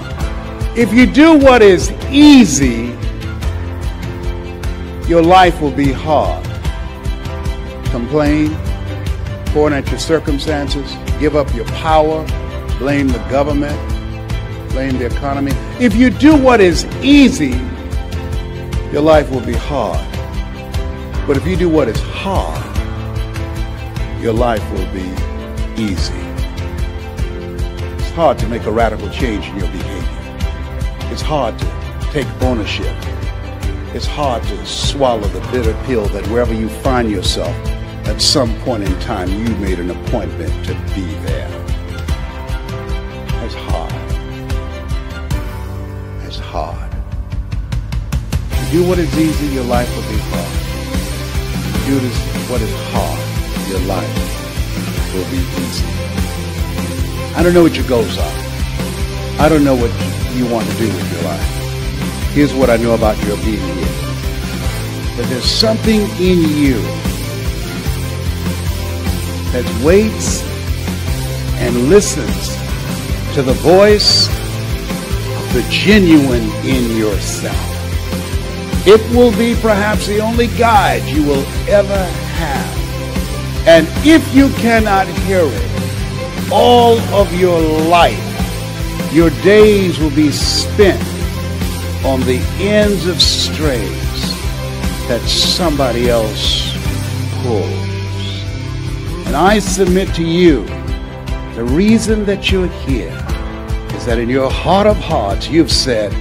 If you do what is easy, your life will be hard. Complain, point at your circumstances, give up your power, blame the government, blame the economy. If you do what is easy, your life will be hard. But if you do what is hard, your life will be easy. It's hard to make a radical change in your behavior. It's hard to take ownership. It's hard to swallow the bitter pill that wherever you find yourself, at some point in time, you made an appointment to be there. It's hard. It's hard. If you do what is easy, your life will be hard. If you do what is hard, your life will be easy. I don't know what your goals are. I don't know what you want to do with your life. Here's what I know about your being here. That there's something in you that waits and listens to the voice of the genuine in yourself. It will be perhaps the only guide you will ever have. And if you cannot hear it, all of your life, your days will be spent on the ends of strays, that somebody else pulls. And I submit to you, the reason that you're here is that in your heart of hearts, you've said,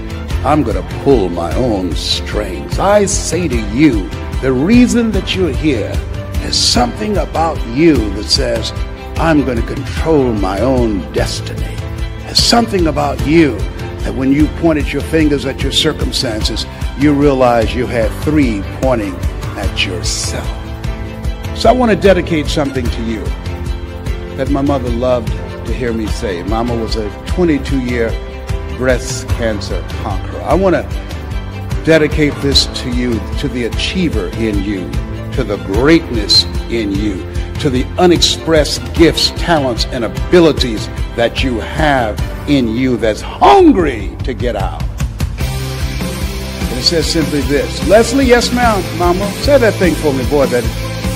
I'm going to pull my own strings. I say to you, the reason that you're here is something about you that says, I'm going to control my own destiny. There's something about you that when you pointed your fingers at your circumstances, you realized you had three pointing at yourself. So I want to dedicate something to you that my mother loved to hear me say. Mama was a 22-year breast cancer conqueror. I want to dedicate this to you, to the achiever in you, to the greatness in you, to the unexpressed gifts, talents, and abilities that you have in you that's hungry to get out. And it says simply this. Leslie, yes ma'am, mama. Say that thing for me, boy, that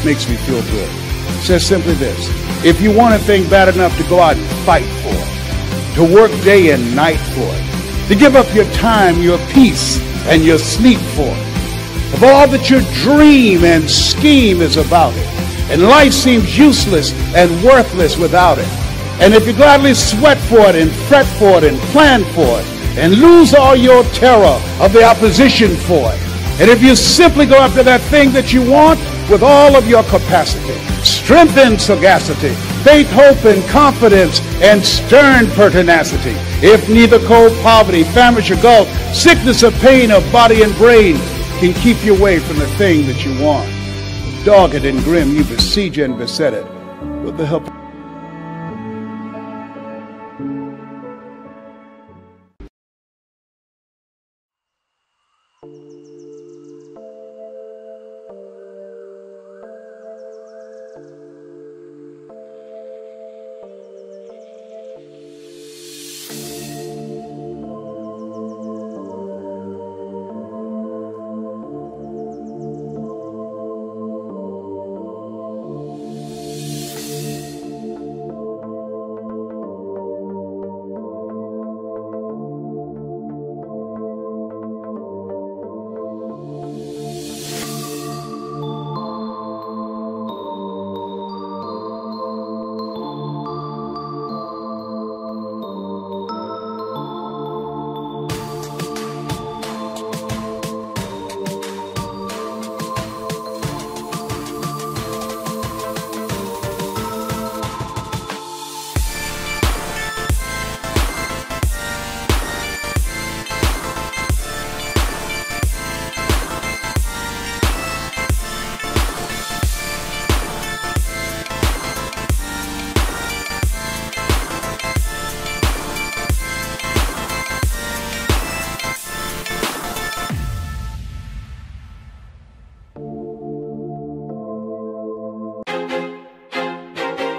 makes me feel good. It says simply this. If you want a thing bad enough to go out and fight for it, to work day and night for it, to give up your time, your peace, and your sleep for it, of all that your dream and scheme is about it, and life seems useless and worthless without it, and if you gladly sweat for it and fret for it and plan for it, and lose all your terror of the opposition for it, and if you simply go after that thing that you want with all of your capacity, strength and sagacity, faith, hope, and confidence, and stern pertinacity, if neither cold poverty, famish, or gulf, sickness or pain of body and brain can keep you away from the thing that you want, dogged and grim, you besiege and beset it with the help.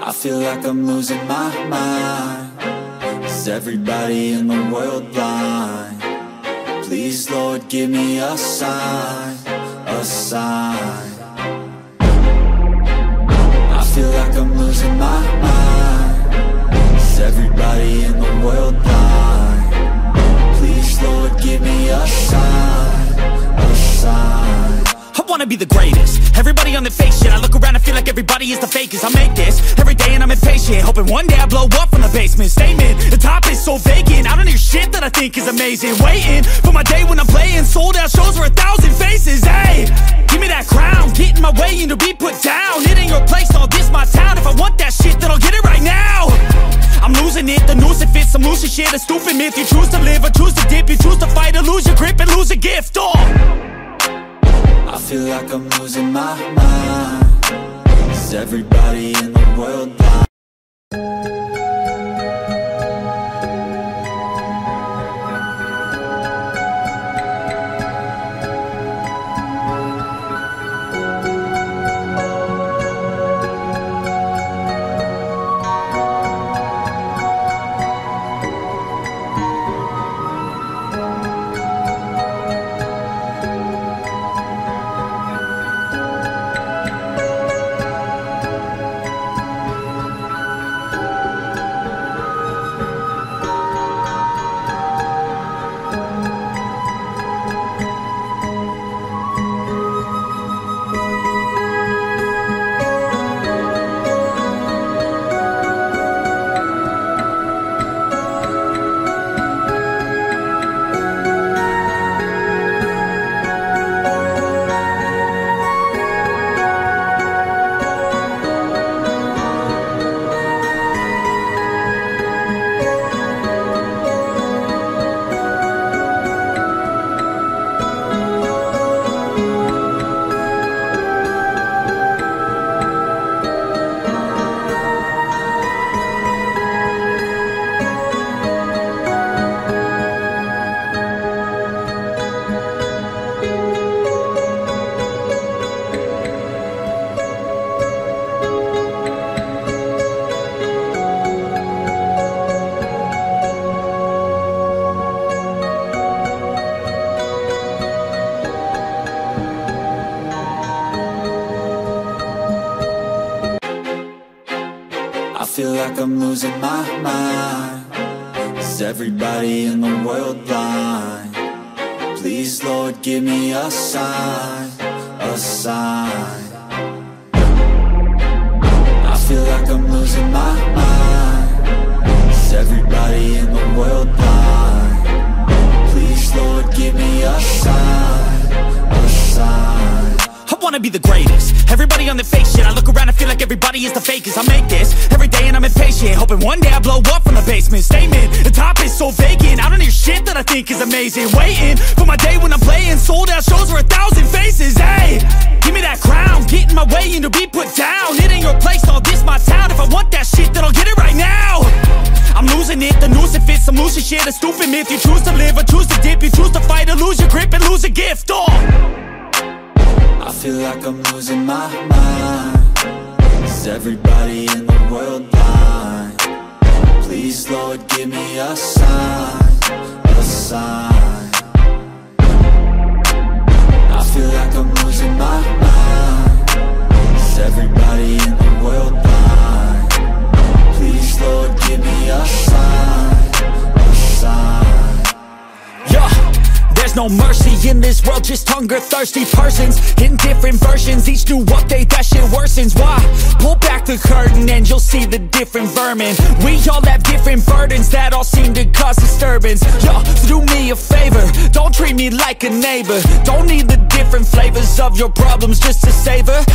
I feel like I'm losing my mind. Is everybody in the world blind? Please, Lord, give me a sign, a sign. I feel like I'm losing my mind. Is everybody in the world blind? Please, Lord, give me a sign, a sign. I wanna be the greatest. Everybody on the fake shit. I look around and feel like everybody is the fakest. I make this every day and I'm impatient, hoping one day I blow up from the basement. Statement, the top is so vacant. I don't hear shit that I think is amazing. Waiting for my day when I'm playing sold out shows for 1,000 faces. Hey, give me that crown, get in my way and to be put down. It ain't your place, all this my town. If I want that shit, then I'll get it right now. I'm losing it, the noose it fits. Some losing shit, a stupid myth. You choose to live or choose to dip. You choose to fight or lose your grip and lose a gift. I feel like I'm losing my mind. Is everybody in the world blind? I'm losing my mind. Is everybody in the world blind? Please, Lord, give me a sign, a sign. I feel like I'm losing my mind. Is everybody in the world blind? Please, Lord, give me a sign, a sign. I wanna be the greatest. Everybody on the fake shit. I look around and feel like everybody is the fakest. I make this every day and I'm impatient, hoping one day I blow up from the basement. Statement, the top is so vacant. I don't hear shit that I think is amazing. Waiting for my day when I'm playing sold out shows for 1,000 faces. Hey, give me that crown, get in my way and to be put down. It ain't your place, all this my town. If I want that shit, then I'll get it right now. I'm losing it, the noose it fits, I'm losing shit. A stupid myth, you choose to live or choose to dip. You choose to fight or lose your grip and lose a gift. I feel like I'm losing my mind. Is everybody in the world blind? Please, Lord, give me a sign, a sign. I feel like I'm losing my mind. Is everybody in the world blind? Please, Lord, give me a sign, a sign. Yeah. There's no mercy in this world, just hunger-thirsty persons in different versions, each new update, that shit worsens. Why? Pull back the curtain and you'll see the different vermin. We all have different burdens that all seem to cause disturbance. Yo, so do me a favor, don't treat me like a neighbor. Don't need the different flavors of your problems just to savor.